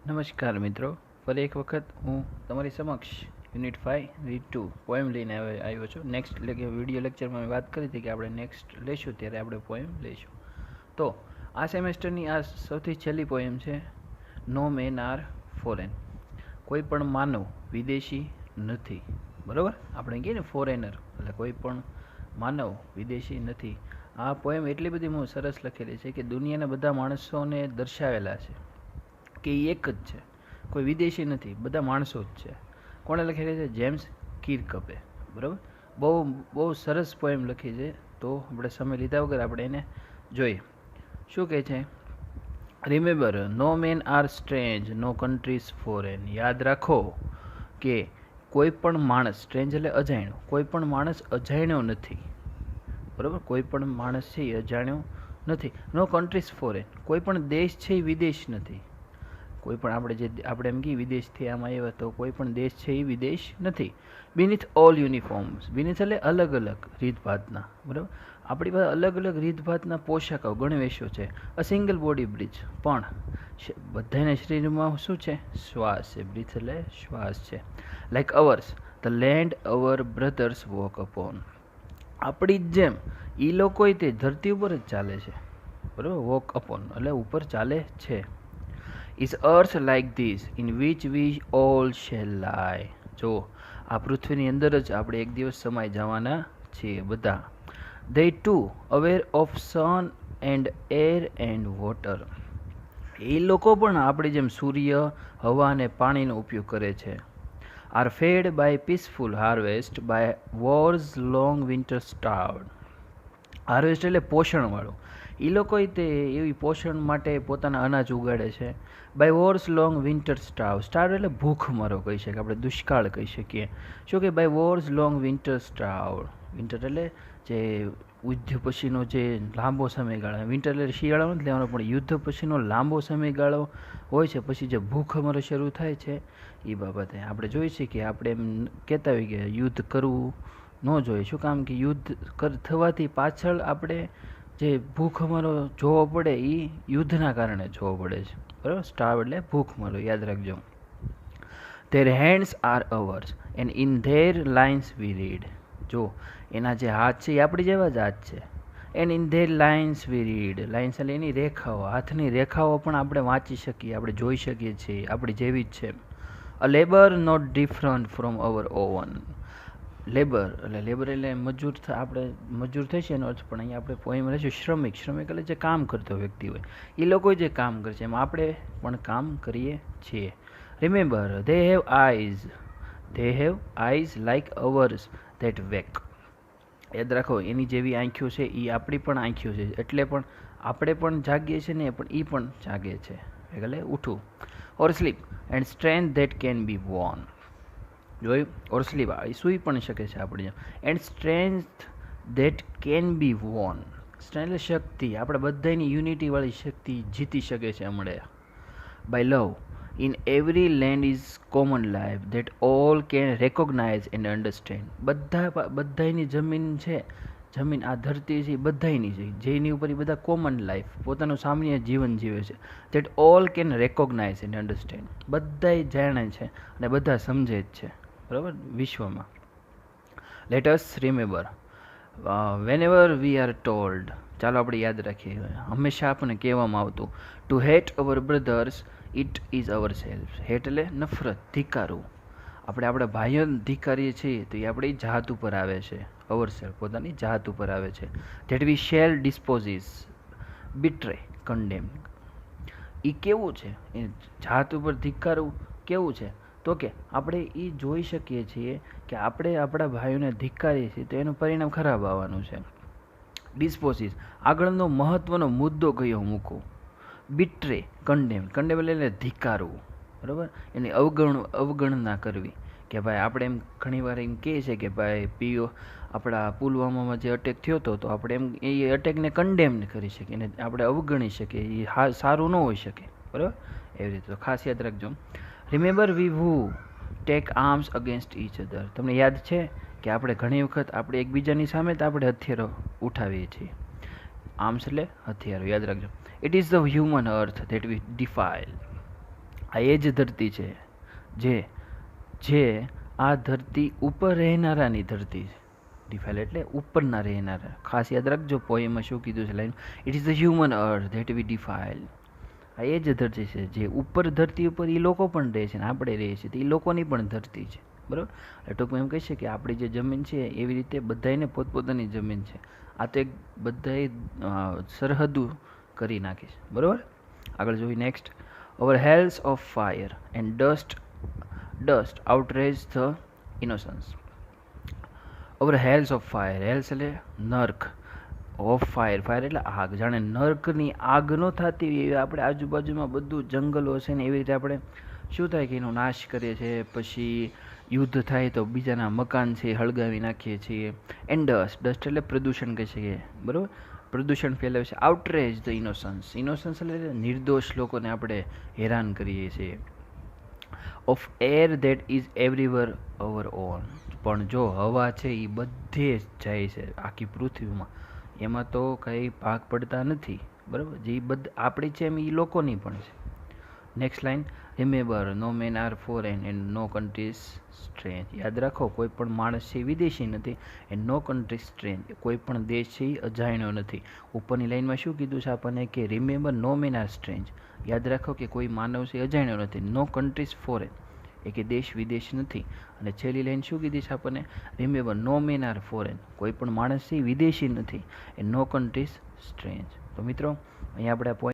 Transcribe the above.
નમસ્કાર મિત્રો, ફરી એક વખત હું તમારી સમક્ષ યુનિટ 5 રીડ 2 પોએમ લઈને આવ્યો છું. નેક્સ્ટ એટલે કે વિડીયો લેક્ચરમાં મેં વાત કરી હતી કે આપણે નેક્સ્ટ લઈશું ત્યારે આપણે પોએમ લઈશું. તો આ સેમેસ્ટરની આ સૌથી છેલ્લી પોએમ છે. નો મેન આર ફોરેન. કોઈ પણ માનવ વિદેશી નથી. બરાબર, આપણે કહીએ ને ફોરેનર, એટલે કોઈ પણ માનવ વિદેશી નથી. આ પોએમ એટલી બધી સરસ લખેલી છે કે દુનિયાના બધા માણસોને દર્શાવેલા છે કે એ એક જ છે, કોઈ વિદેશી નથી, બધા માણસો જ છે. કોણે લખેલી છે? જેમ્સ કિર્કપે. બરાબર, બહુ બહુ સરસ પોએમ લખી છે. તો આપણે સમય લીધા વગર આપણે એને જોઈએ. શું કહે છે? Remember, no man R strange, નો કન્ટ્રીઝ ફોરેન. યાદ રાખો કે કોઈ પણ માણસ, સ્ટ્રેન્જ એટલે અજાણ્યો, કોઈ પણ માણસ અજાણ્યો નથી. બરાબર, કોઈ પણ માણસ છે એ અજાણ્યો નથી. નો કન્ટ્રીઝ ફોરેન, કોઈ પણ દેશ છે એ વિદેશ નથી. કોઈ પણ આપણે એમ કહીએ વિદેશથી આમાં આવ્યા, તો કોઈ પણ દેશ છે એ વિદેશ નથી. બીનીથ ઓલ યુનિફોર્મ્સ. બીનીથ એટલે અલગ અલગ રીતભાતના. બરાબર, આપણી પાસે અલગ અલગ રીતભાતના પોશાકો ગણવેશો છે. અ સિંગલ બોડી બ્રિજ, પણ બધાના શરીરમાં શું છે? શ્વાસ છે. બ્રીથ એટલે શ્વાસ છે. Like ours, the land our brothers walk upon. આપણી જ જેમ એ લોકો તે ધરતી ઉપર જ ચાલે છે. બરાબર, વોક અપોન એટલે ઉપર ચાલે છે. Is earth like this in which we all shall lie. જો આ પૃથ્વીની અંદર જ આપણે એક દિવસ સમાઈ જવાના છીએ બધા. They to aware of sun and air and water. એ લોકો પણ આપણી જેમ સૂર્ય, હવા અને પાણીનો ઉપયોગ કરે છે. Are fed by peaceful harvest by wars long winter starved. Harvest એટલે પોષણવાળું. એ લોકો તે એવી પોષણ માટે પોતાના અનાજ ઉગાડે છે. By wars long winter starve. Starve એટલે ભૂખમરો કહી શકીએ, આપણે દુષ્કાળ કહી શકીએ. શું કે by wars long winter starve. Winter એટલે જે યુદ્ધ પછીનો જે લાંબો સમયગાળો. વિન્ટર એટલે શિયાળો નથી લેવાનો, પણ યુદ્ધ પછીનો લાંબો સમયગાળો હોય છે, પછી જે ભૂખમરો શરૂ થાય છે એ બાબતે આપણે જોઈએ છીએ કે આપણે એમ કહેતા હોઈએ કે યુદ્ધ કરવું ન જોઈએ. શું કામ કે યુદ્ધ થવાથી પાછળ આપણે જે ભૂખમરો જોવો પડે એ યુદ્ધના કારણે જોવો પડે છે. બરાબર, સ્ટાર્વ એટલે ભૂખમરો, યાદ રાખજો. Their hands are ours and in their lines we read. જો એના જે હાથ છે એ આપણી જેવા જ હાથ છે. And in their lines we read. Lines એટલે એની રેખાઓ, હાથની રેખાઓ પણ આપણે વાંચી શકીએ, આપણે જોઈ શકીએ છીએ, આપણી જેવી જ છે. A labour not different from our own. Labour એટલે મજૂર, આપણે મજૂર થઈ છે એનો અર્થ, પણ અહીંયા આપણે પોઈમ લઈશું શ્રમિક. શ્રમિક એટલે જે કામ કરતો વ્યક્તિ હોય, એ લોકો જે કામ કરે છે એમ આપણે પણ કામ કરીએ છીએ. Remember, they have eyes like ours that wake. યાદ રાખો, એની જેવી આંખ્યો છે એ આપણી પણ આંખ્યો છે, એટલે પણ આપણે પણ જાગીએ છીએ ને, પણ એ પણ જાગે છે, એટલે ઉઠવું. Or sleep and strength that can be won. જોયું? ઓર સ્લીપ, એ સૂઈ પણ શકે છે આપણે. And strength that can be won. Strength એટલે શક્તિ, આપણે બધાની યુનિટીવાળી શક્તિ જીતી શકે છે હમણાં. By love in every land is common life that all can recognise and understand. બધાની જમીન છે, જમીન આ ધરતી છે, બધાની છે, જેની ઉપર એ બધા કોમન લાઈફ, પોતાનું સામાન્ય જીવન જીવે છે. That all can recognise and understand. બધા જાણે છે અને બધા સમજે જ છે. બરાબર, વિશ્વમાં. Let us remember when we are told. ચાલો આપણે યાદ રાખીએ, હંમેશા આપણને કહેવામાં આવતું to hate our brothers it is our self. Hate એટલે નફરત, ધિક્કારવું. આપણે આપણા ભાઈઓને ધિક્કારીએ છીએ તો એ આપણી જાત ઉપર આવે છે. અવર સેલ્ફ પોતાની જાત ઉપર આવે છે. That we shall dispossess betray condemn. એ કેવું છે? એ જાત ઉપર ધિક્કારવું કેવું છે? તો કે આપણે એ જોઈ શકીએ છીએ કે આપણે આપણા ભાઈઓને ધિક્કારીએ છીએ તો એનું પરિણામ ખરાબ આવવાનું છે. ડિસ્પોઝિસ, આગળનો મહત્વનો મુદ્દો કયો મૂકું. બિટ્રે કન્ડેમ. કન્ડેમ એટલે ધિક્કારવું. બરાબર, એની અવગણના કરવી. કે ભાઈ આપણે એમ ઘણીવાર એમ કહે છે કે ભાઈ આપણા પુલવામામાં જે અટેક થયો હતો, તો આપણે એમ એ અટેકને કન્ડેમ કરી શકીએ, એને આપણે અવગણી શકીએ, એ સારું ન હોઈ શકે. બરાબર, એવી રીતે તો ખાસ યાદ રાખજો. Remember we who take arms against each other. તમને યાદ છે કે આપણે ઘણી વખત આપણે એકબીજાની સામે તો આપણે હથિયારો ઉઠાવીએ છીએ. આર્મ્સ એટલે હથિયારો, યાદ રાખજો. It is the human earth that we defile. આ એ જ ધરતી છે જે જે આ ધરતી ઉપર રહેનારાની ધરતી છે. ડિફાઇલ એટલે ઉપરના રહેનારા. ખાસ યાદ રાખજો પોએમમાં શું કીધું છે line, it is the human earth that we defile. આ એ જ ધરતી છે જે ઉપર ધરતી ઉપર એ લોકો પણ રહે છે ને આપણે રહીએ છીએ તો એ લોકોની પણ ધરતી છે. બરાબર. ટૂંકમાં એમ કહી છે કે આપણી જે જમીન છે એવી રીતે બધાને પોતપોતાની જમીન છે. આ તો એક બધાએ સરહદો કરી નાખી છે. બરાબર. આગળ જોઈએ next. Over hells of fire and dust outrage the innocence. Over hells of fire, hells એટલે નર્ક, ઓફ ફાયર, ફાયર એટલે આગ. જાણે નર્કની આગ ન થતી એવી આપણે આજુબાજુમાં બધું જંગલો છે ને એવી રીતે આપણે શું થાય કે એનો નાશ કરીએ છીએ. પછી યુદ્ધ થાય તો બીજાના મકાન છે હળગાવી નાખીએ છીએ. એન્ડ ડસ્ટ એટલે પ્રદૂષણ કહી શકીએ. બરાબર. પ્રદૂષણ ફેલાવે છે. આઉટરેજ ધ ઇનોસન્સ, ઇનોસન્સ એટલે નિર્દોષ લોકોને આપણે હેરાન કરીએ છીએ. Of air that is everywhere hour on, પણ જો હવા છે એ બધે જ જાય છે આખી પૃથ્વીમાં, એમાં તો કંઈ ભાગ પડતા નથી. બરાબર. જે આપણી છે એમ એ લોકોની પણ છે. Next line. Remember no man are foreign and no countries strange. યાદ રાખો કોઈ પણ માણસ છે વિદેશી નથી એન્ડ નો કન્ટ્રી સ્ટ્રેન્જ, કોઈ પણ દેશ છે એ અજાણ્યો નથી. ઉપરની લાઈનમાં શું કીધું છે આપણને કે remember no man R strange. યાદ રાખો કે કોઈ માનવ છે અજાણ્યો નથી. નો કન્ટ્રીઝ ફોરેન એ કે દેશ વિદેશ નથી. અને છેલ્લી લાઈન શું કીધી છે આપણને, remember no man are foreign, કોઈ પણ માણસ છે વિદેશી નથી. એ નો કન્ટ્રીઝ સ્ટ્રેન્જ. તો મિત્રો અહીંયા આપણે